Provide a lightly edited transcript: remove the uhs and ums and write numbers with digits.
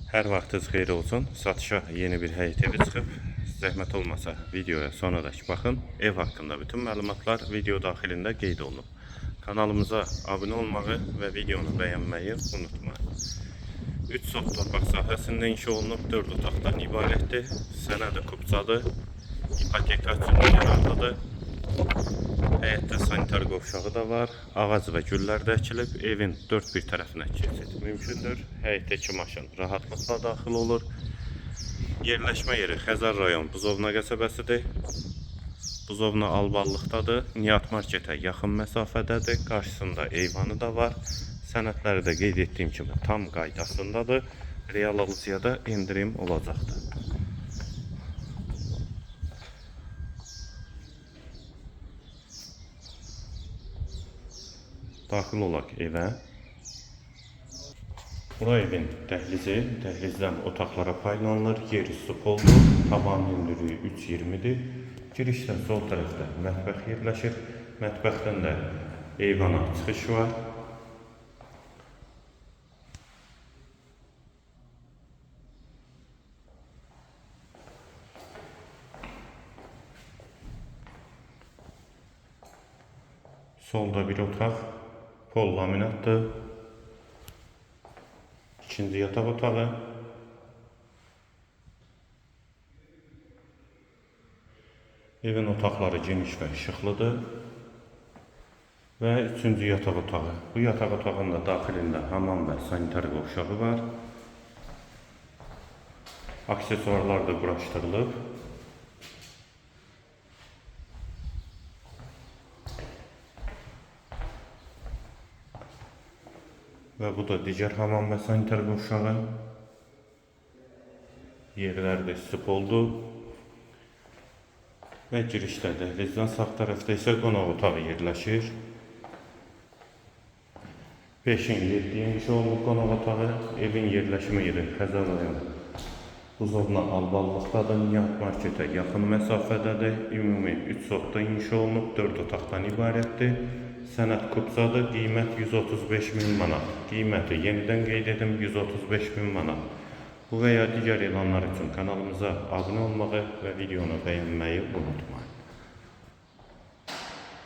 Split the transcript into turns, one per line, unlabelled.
Hər vaxtınız xeyir olsun. Satışa yeni bir həyət evi çıxıb. Zəhmət olmasa videoya sonradakı baxın. Ev haqqında bütün məlumatlar video daxilində qeyd olunub. Kanalımıza abunə olmağı və videonu bəyənməyi unutmayın. 3 sot torpaq sahəsində inşa olunub, 4 otaqdan ibarətdir. Sənədi kupçadır, ipoteka üçün yararlıdır. Həyətdə sanitar qovşağı da var, ağac və güllər də əkilib. Evin 4 bir tərəfinə keçid mümkündür. Həyətdə 2 maşın rahatlıqla daxil olur. Yerləşmə yeri Xəzər rayon Buzovna qəsəbəsidir. Buzovna Alballıqdadır. Nihat marketə yaxın məsafədədir. Qarşısında eyvanı da var. Sənədləri də qeyd etdiyim kimi tam qaydasındadır. Real alıcıya endirim olacaqdır. Daxil olaq evə. Bura evin dəhlizi, dəhlizdən otaqlara paylanılır. Yeri su poldur, tavan hündürlüyü 3.20-dir. Girişdə sol tərəfdə mətbəx yerləşir. Mətbəxdən də eyvana çıxış var. Solda bir otaq, pol laminatdır. İkinci yataq otağı. Evin otaqları geniş və işıqlıdır. Və üçüncü yataq otağı. Bu yataq otağında daxilində hamam və sanitar qovşağı var. Aksesuarlar da quraşdırılıb. Və bu da digər hamam və sanitar qovşağı. Yerləri də istif oldu. Və girişdə dəhlizdən sağ tərəfdə isə qonaq otağı yerləşir. 5-in 7-yə inşa olunub qonaq otağı. Evin yerləşmə yeri Xəzər rayon Buzovna Alballıqdadır. Nihat marketə yaxın məsafədədir. Ümumi 3 sotda inşa olunub, 4 otaqdan ibarətdir. Sənəd kupçadır, qiymət 135.000 manat. Qiyməti yenidən qeyd edim, 135.000 manat. Bu və ya digər elanlar üçün kanalımıza abunə olmağı və videonu bəyənməyi unutmayın.